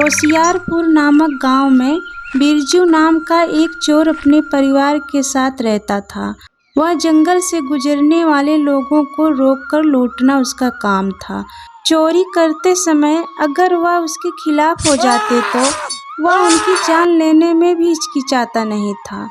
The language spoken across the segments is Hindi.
होशियारपुर नामक गांव में बिरजू नाम का एक चोर अपने परिवार के साथ रहता था। वह जंगल से गुजरने वाले लोगों को रोककर लूटना उसका काम था। चोरी करते समय अगर वह उसके खिलाफ हो जाते तो वह उनकी जान लेने में भी हिचकिचाता नहीं था।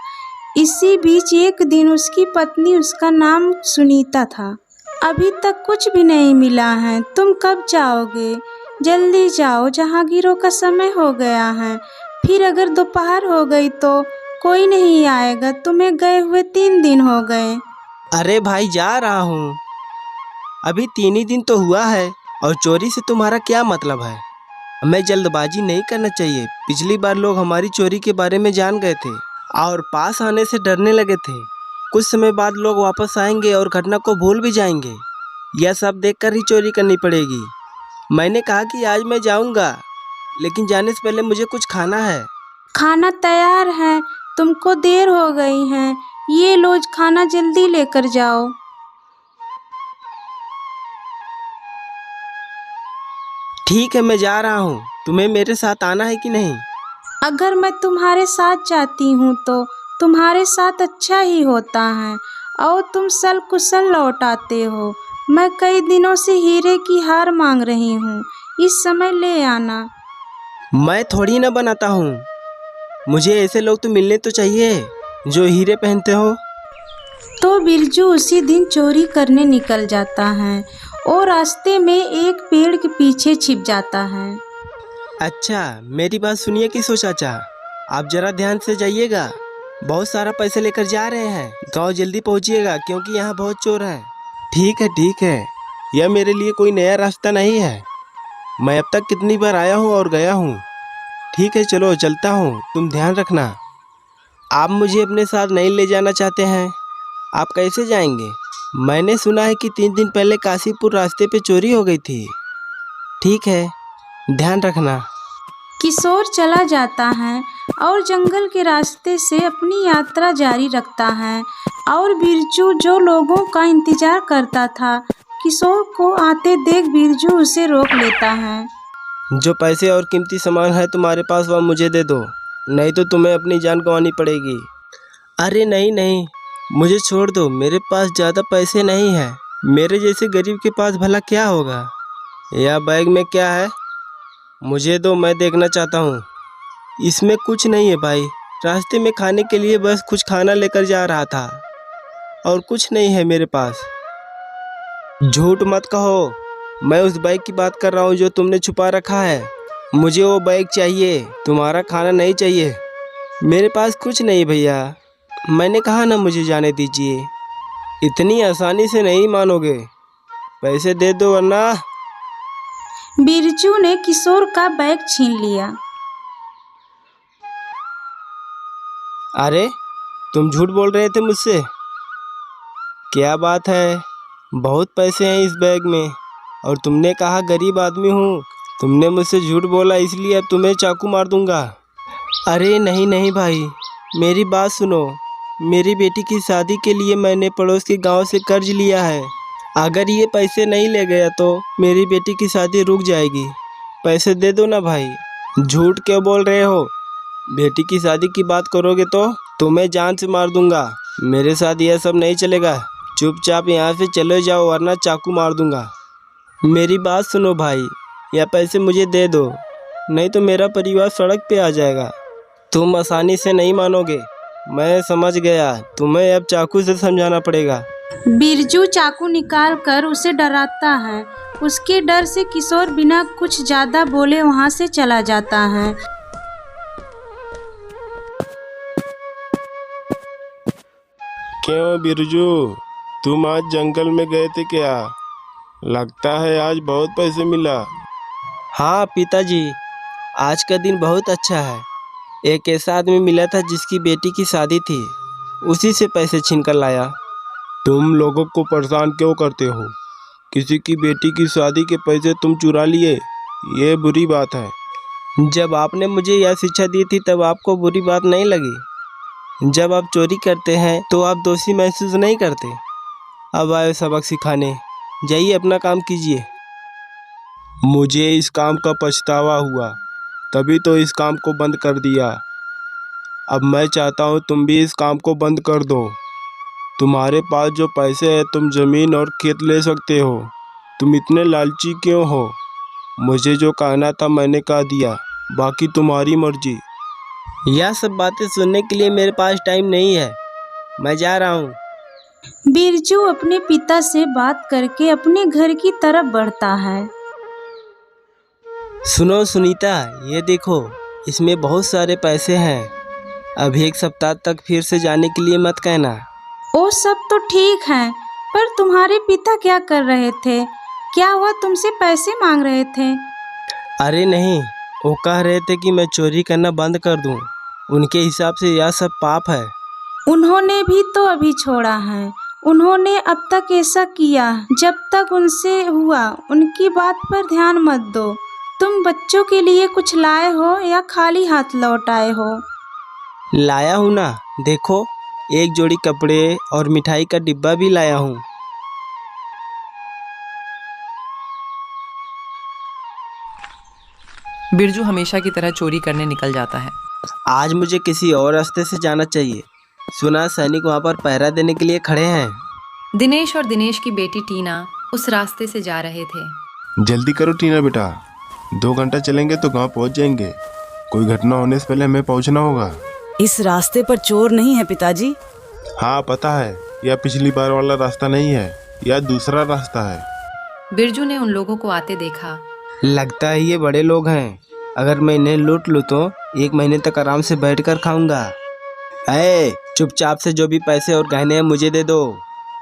इसी बीच एक दिन उसकी पत्नी, उसका नाम सुनीता था, अभी तक कुछ भी नहीं मिला है, तुम कब जाओगे? जल्दी जाओ, जहांगीरों का समय हो गया है। फिर अगर दोपहर हो गई तो कोई नहीं आएगा, तुम्हें गए हुए 3 दिन हो गए। अरे भाई जा रहा हूँ, अभी 3 ही दिन तो हुआ है और चोरी से तुम्हारा क्या मतलब है? हमें जल्दबाजी नहीं करना चाहिए। पिछली बार लोग हमारी चोरी के बारे में जान गए थे और पास आने से डरने लगे थे। कुछ समय बाद लोग वापस आएंगे और घटना को भूल भी जाएंगे। यह सब देखकर ही चोरी करनी पड़ेगी। मैंने कहा कि आज मैं जाऊंगा, लेकिन जाने से पहले मुझे कुछ खाना है। खाना तैयार है, तुमको देर हो गई है, ये लो खाना, जल्दी लेकर जाओ। ठीक है, मैं जा रहा हूँ। तुम्हें मेरे साथ आना है कि नहीं? अगर मैं तुम्हारे साथ जाती हूँ तो तुम्हारे साथ अच्छा ही होता है और तुम सकुशल लौट आते हो। मैं कई दिनों से हीरे की हार मांग रही हूँ, इस समय ले आना। मैं थोड़ी ना बनाता हूँ, मुझे ऐसे लोग तो मिलने तो चाहिए जो हीरे पहनते हो। तो बिरजू उसी दिन चोरी करने निकल जाता है और रास्ते में एक पेड़ के पीछे छिप जाता है। अच्छा, मेरी बात सुनिए किशोर चाचा, आप जरा ध्यान से जाइएगा। बहुत सारा पैसे लेकर जा रहे हैं, गांव जल्दी पहुंचिएगा क्योंकि यहाँ बहुत चोर हैं। ठीक है, यह मेरे लिए कोई नया रास्ता नहीं है। मैं अब तक कितनी बार आया हूँ और गया हूँ। ठीक है, चलो चलता हूँ, तुम ध्यान रखना। आप मुझे अपने साथ नहीं ले जाना चाहते हैं, आप कैसे जाएंगे? मैंने सुना है कि 3 दिन पहले काशीपुर रास्ते पे चोरी हो गई थी। ठीक है, ध्यान रखना। किशोर चला जाता है और जंगल के रास्ते से अपनी यात्रा जारी रखता है और बिरजू, जो लोगों का इंतजार करता था, किशोर को आते देख बिरजू उसे रोक लेता है। जो पैसे और कीमती सामान है तुम्हारे पास वह मुझे दे दो, नहीं तो तुम्हें अपनी जान गंवानी पड़ेगी। अरे नहीं, मुझे छोड़ दो, मेरे पास ज़्यादा पैसे नहीं हैं। मेरे जैसे गरीब के पास भला क्या होगा? यह बैग में क्या है? मुझे दो, मैं देखना चाहता हूँ। इसमें कुछ नहीं है भाई, रास्ते में खाने के लिए बस कुछ खाना लेकर जा रहा था और कुछ नहीं है मेरे पास। झूठ मत कहो, मैं उस बैग की बात कर रहा हूँ जो तुमने छुपा रखा है। मुझे वो बैग चाहिए, तुम्हारा खाना नहीं चाहिए। मेरे पास कुछ नहीं भैया, मैंने कहा ना मुझे जाने दीजिए। इतनी आसानी से नहीं मानोगे, पैसे दे दो वरना। बिरजू ने किशोर का बैग छीन लिया। अरे तुम झूठ बोल रहे थे मुझसे, क्या बात है? बहुत पैसे हैं इस बैग में और तुमने कहा गरीब आदमी हूँ। तुमने मुझसे झूठ बोला, इसलिए अब तुम्हें चाकू मार दूंगा। अरे नहीं भाई, मेरी बात सुनो। मेरी बेटी की शादी के लिए मैंने पड़ोस के गांव से कर्ज लिया है। अगर ये पैसे नहीं ले गया तो मेरी बेटी की शादी रुक जाएगी। पैसे दे दो ना भाई। झूठ क्यों बोल रहे हो? बेटी की शादी की बात करोगे तो तुम्हें जान से मार दूंगा। मेरे साथ यह सब नहीं चलेगा, चुपचाप यहाँ से चले जाओ वरना चाकू मार दूंगा। मेरी बात सुनो भाई, या पैसे मुझे दे दो, नहीं तो मेरा परिवार सड़क पे आ जाएगा। तुम आसानी से नहीं मानोगे, मैं समझ गया। तुम्हें अब चाकू से समझाना पड़ेगा। बिरजू चाकू निकाल कर उसे डराता है। उसके डर से किशोर बिना कुछ ज्यादा बोले वहां से चला जाता है। क्यों बिरजू, तुम आज जंगल में गए थे क्या? लगता है आज बहुत पैसे मिला। हाँ पिताजी, आज का दिन बहुत अच्छा है। एक ऐसा आदमी मिला था जिसकी बेटी की शादी थी, उसी से पैसे छीन कर लाया। तुम लोगों को परेशान क्यों करते हो? किसी की बेटी की शादी के पैसे तुम चुरा लिए, ये बुरी बात है। जब आपने मुझे यह शिक्षा दी थी तब आपको बुरी बात नहीं लगी। जब आप चोरी करते हैं तो आप दोषी महसूस नहीं करते। अब आए सबक सिखाने, जाइए अपना काम कीजिए। मुझे इस काम का पछतावा हुआ। तभी तो इस काम को बंद कर दिया। अब मैं चाहता हूँ तुम भी इस काम को बंद कर दो। तुम्हारे पास जो पैसे हैं तुम ज़मीन और खेत ले सकते हो। तुम इतने लालची क्यों हो? मुझे जो कहना था मैंने कह दिया, बाकी तुम्हारी मर्जी। यह सब बातें सुनने के लिए मेरे पास टाइम नहीं है, मैं जा रहा हूँ। बिरजू अपने पिता से बात करके अपने घर की तरफ बढ़ता है। सुनो सुनीता, ये देखो, इसमें बहुत सारे पैसे हैं। अभी 1 सप्ताह तक फिर से जाने के लिए मत कहना। वो सब तो ठीक है, पर तुम्हारे पिता क्या कर रहे थे? क्या वह तुमसे पैसे मांग रहे थे? अरे नहीं, वो कह रहे थे कि मैं चोरी करना बंद कर दूं। उनके हिसाब से यह सब पाप है। उन्होंने भी तो अभी छोड़ा है। उन्होंने अब तक ऐसा किया जब तक उनसे हुआ। उनकी बात पर ध्यान मत दो। तुम बच्चों के लिए कुछ लाए हो या खाली हाथ लौट आए हो? लाया हूँ ना, देखो, एक जोड़ी कपड़े और मिठाई का डिब्बा भी लाया हूँ। बिरजू हमेशा की तरह चोरी करने निकल जाता है। आज मुझे किसी और रास्ते से जाना चाहिए। सुना सैनिक वहाँ पर पहरा देने के लिए खड़े हैं। दिनेश और दिनेश की बेटी टीना उस रास्ते से जा रहे थे। जल्दी करो टीना बेटा, 2 घंटा चलेंगे तो गांव पहुंच जाएंगे। कोई घटना होने से पहले हमें पहुंचना होगा। इस रास्ते पर चोर नहीं है पिताजी। हाँ पता है, यह पिछली बार वाला रास्ता नहीं है, यह दूसरा रास्ता है। बिरजू ने उन लोगों को आते देखा। लगता है ये बड़े लोग हैं। अगर मैं इन्हें लूट लूँ तो 1 महीने तक आराम से बैठकर खाऊंगा। चुपचाप से जो भी पैसे और गहने हैं मुझे दे दो,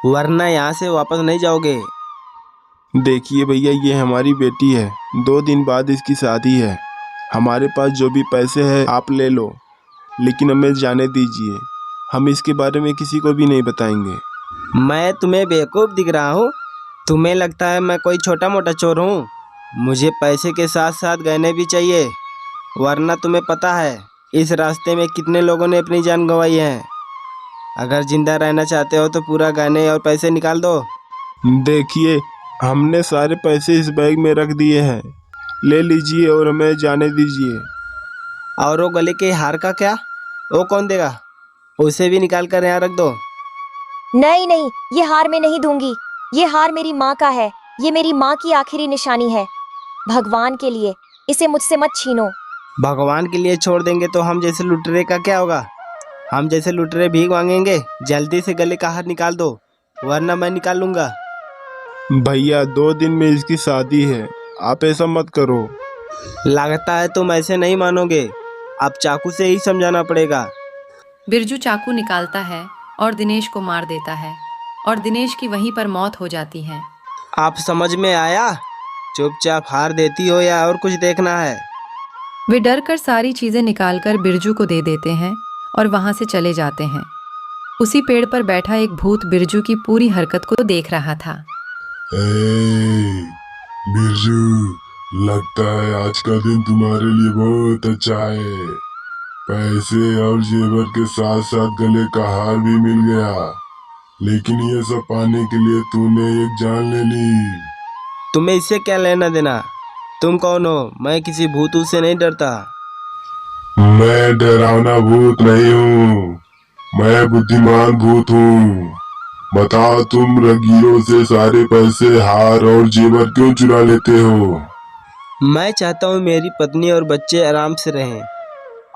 वरना यहाँ से वापस नहीं जाओगे। देखिए भैया, ये हमारी बेटी है, 2 दिन बाद इसकी शादी है। हमारे पास जो भी पैसे हैं आप ले लो, लेकिन हमें जाने दीजिए। हम इसके बारे में किसी को भी नहीं बताएंगे। मैं तुम्हें बेवकूफ़ दिख रहा हूँ? तुम्हें लगता है मैं कोई छोटा मोटा चोर हूँ? मुझे पैसे के साथ साथ गहने भी चाहिए, वरना तुम्हें पता है इस रास्ते में कितने लोगों ने अपनी जान गंवाई है। अगर जिंदा रहना चाहते हो तो पूरा गहने और पैसे निकाल दो। देखिए, हमने सारे पैसे इस बैग में रख दिए हैं, ले लीजिए और हमें जाने दीजिए। और वो गले के हार का क्या? वो कौन देगा? उसे भी निकाल कर यहाँ रख दो। नहीं नहीं, ये हार मैं नहीं दूंगी। ये हार मेरी माँ का है। ये मेरी माँ की आखिरी निशानी है। भगवान के लिए इसे मुझसे मत छीनो। भगवान के लिए छोड़ देंगे तो हम जैसे लुटेरे का क्या होगा? हम जैसे लुटेरे भीख मांगेंगे? जल्दी से गले का हार निकाल दो, वरना मैं निकाल लूँगा। भैया 2 दिन में इसकी शादी है, आप ऐसा मत करो। लगता है तुम ऐसे नहीं मानोगे, अब चाकू से ही समझाना पड़ेगा। बिरजू चाकू निकालता है और दिनेश को मार देता है, और दिनेश की वहीं पर मौत हो जाती है। आप समझ में आया? चुपचाप हार देती हो या और कुछ देखना है? वे डर कर सारी चीजें निकालकर बिरजू को दे देते हैं और वहां से चले जाते हैं। उसी पेड़ पर बैठा एक भूत बिरजू की पूरी हरकत को देख रहा था। बिरजू, लगता है आज का दिन तुम्हारे लिए बहुत अच्छा है। पैसे और जेवर के साथ साथ गले का हार भी मिल गया, लेकिन ये सब पाने के लिए तूने एक जान ले ली। तुम्हें इससे क्या लेना देना? तुम कौन हो? मैं किसी भूत से नहीं डरता। मैं डरावना भूत नहीं हूँ, मैं बुद्धिमान भूत हूँ। बताओ, तुम रगीरों से सारे पैसे, हार और जेवर क्यों चुरा लेते हो? मैं चाहता हूँ मेरी पत्नी और बच्चे आराम से रहें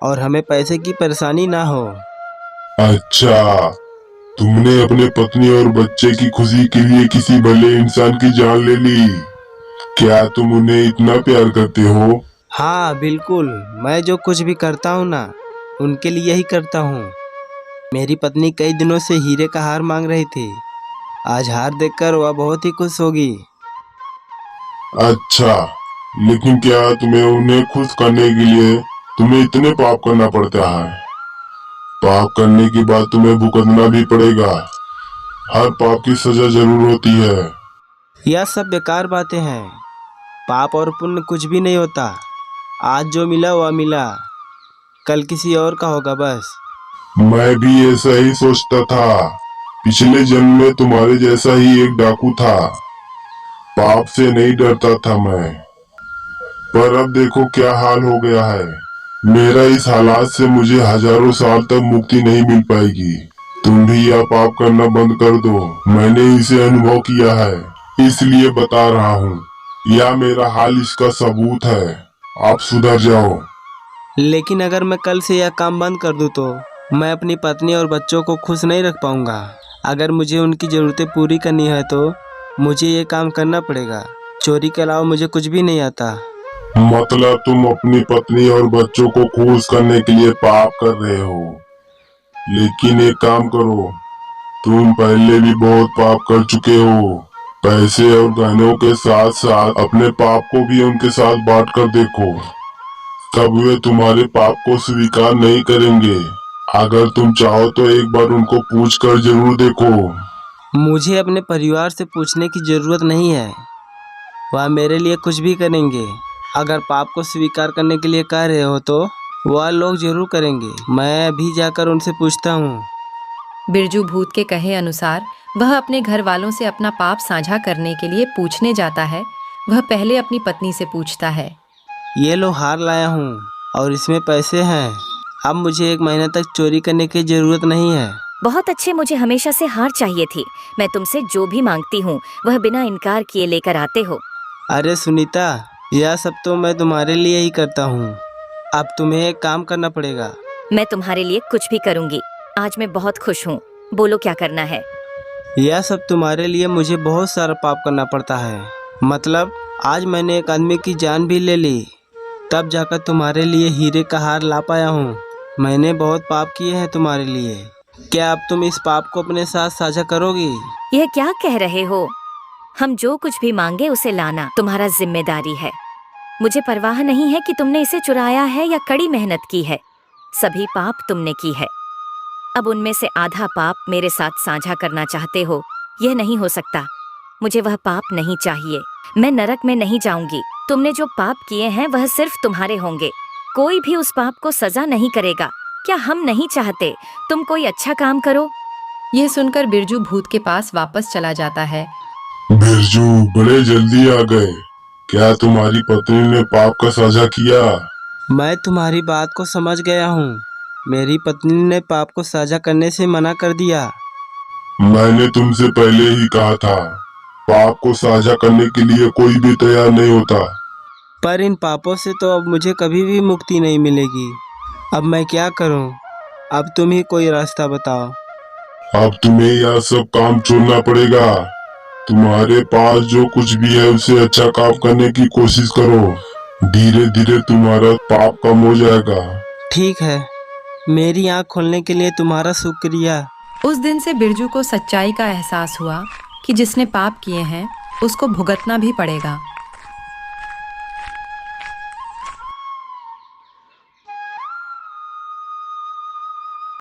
और हमें पैसे की परेशानी ना हो। अच्छा, तुमने अपने पत्नी और बच्चे की खुशी के लिए किसी भले इंसान की जान ले ली। क्या तुम उन्हें इतना प्यार करते हो? हाँ बिल्कुल, मैं जो कुछ भी करता हूँ ना, उनके लिए ही करता हूँ। मेरी पत्नी कई दिनों से हीरे का हार मांग रही थी। आज हार देखकर वह बहुत ही खुश होगी। अच्छा, लेकिन क्या तुम्हें उन्हें खुश करने के लिए तुम्हें इतने पाप करना पड़ता है? पाप करने के बाद तुम्हें भुगतना भी पड़ेगा। हर पाप की सजा जरूर होती है। यह सब बेकार बातें हैं। पाप और पुण्य कुछ भी नहीं होता। आज जो मिला वह मिला, कल किसी और का होगा बस। मैं भी ऐसा ही सोचता था। पिछले जन्म में तुम्हारे जैसा ही एक डाकू था। पाप से नहीं डरता था मैं। पर अब देखो क्या हाल हो गया है। मेरा इस हालात से मुझे हजारों साल तक मुक्ति नहीं मिल पाएगी। तुम भी यह पाप करना बंद कर दो। मैंने इसे अनुभव किया है, इसलिए बता रहा हूँ। यह मेरा हाल इसका सबूत है। आप सुधर जाओ। लेकिन अगर मैं कल से यह काम बंद कर दूं तो मैं अपनी पत्नी और बच्चों को खुश नहीं रख पाऊंगा। अगर मुझे उनकी ज़रूरतें पूरी करनी है तो मुझे ये काम करना पड़ेगा। चोरी के अलावा मुझे कुछ भी नहीं आता। मतलब तुम अपनी पत्नी और बच्चों को खुश करने के लिए पाप कर रहे हो। लेकिन एक काम करो, तुम पहले भी बहुत पाप कर चुके हो। पैसे और गहनों के साथ साथ अपने पाप को भी उनके साथ बांट कर देखो, तब वे तुम्हारे पाप को स्वीकार नहीं करेंगे। अगर तुम चाहो तो एक बार उनको पूछ कर जरूर देखो। मुझे अपने परिवार से पूछने की ज़रूरत नहीं है, वह मेरे लिए कुछ भी करेंगे। अगर पाप को स्वीकार करने के लिए कह रहे हो तो वह लोग जरूर करेंगे। मैं अभी जाकर उनसे पूछता हूँ। बिरजू भूत के कहे अनुसार वह अपने घर वालों से अपना पाप साझा करने के लिए पूछने जाता है। वह पहले अपनी पत्नी से पूछता है। ये लो हार लाया हूँ और इसमें पैसे हैं। अब मुझे 1 महीने तक चोरी करने की ज़रूरत नहीं है। बहुत अच्छे, मुझे हमेशा से हार चाहिए थी। मैं तुमसे जो भी मांगती हूँ वह बिना इनकार किए लेकर आते हो। अरे सुनीता, यह सब तो मैं तुम्हारे लिए ही करता हूँ। अब तुम्हें एक काम करना पड़ेगा। मैं तुम्हारे लिए कुछ भी करूँगी। आज मैं बहुत खुश हूँ। बोलो क्या करना है। यह सब तुम्हारे लिए मुझे बहुत सारा पाप करना पड़ता है। मतलब आज मैंने एक आदमी की जान भी ले ली, तब जाकर तुम्हारे लिए हीरे का हार ला पाया हूँ। मैंने बहुत पाप किए हैं तुम्हारे लिए। क्या अब तुम इस पाप को अपने साथ साझा करोगी? यह क्या कह रहे हो? हम जो कुछ भी मांगे उसे लाना तुम्हारा जिम्मेदारी है। मुझे परवाह नहीं है कि तुमने इसे चुराया है या कड़ी मेहनत की है। सभी पाप तुमने की है। अब उनमें से आधा पाप मेरे साथ साझा करना चाहते हो। यह नहीं हो सकता। मुझे वह पाप नहीं चाहिए। मैं नरक में नहीं जाऊंगी। तुमने जो पाप किए हैं वह सिर्फ तुम्हारे होंगे। कोई भी उस पाप को सजा नहीं करेगा। क्या हम नहीं चाहते तुम कोई अच्छा काम करो? यह सुनकर बिरजू भूत के पास वापस चला जाता है। बिरजू बड़े जल्दी आ गए। क्या तुम्हारी पत्नी ने पाप का साझा किया? मैं तुम्हारी बात को समझ गया हूँ। मेरी पत्नी ने पाप को साझा करने से मना कर दिया। मैंने तुमसे पहले ही कहा था, पाप को साझा करने के लिए कोई भी तैयार नहीं होता। पर इन पापों से तो अब मुझे कभी भी मुक्ति नहीं मिलेगी। अब मैं क्या करूं? अब तुम ही कोई रास्ता बताओ। अब तुम्हें यह सब काम छोड़ना पड़ेगा। तुम्हारे पास जो कुछ भी है उसे अच्छा काम करने की कोशिश करो। धीरे धीरे तुम्हारा पाप कम हो जाएगा। ठीक है, मेरी आँख खोलने के लिए तुम्हारा शुक्रिया। उस दिन से बिरजू को सच्चाई का एहसास हुआ कि जिसने पाप किए हैं उसको भुगतना भी पड़ेगा।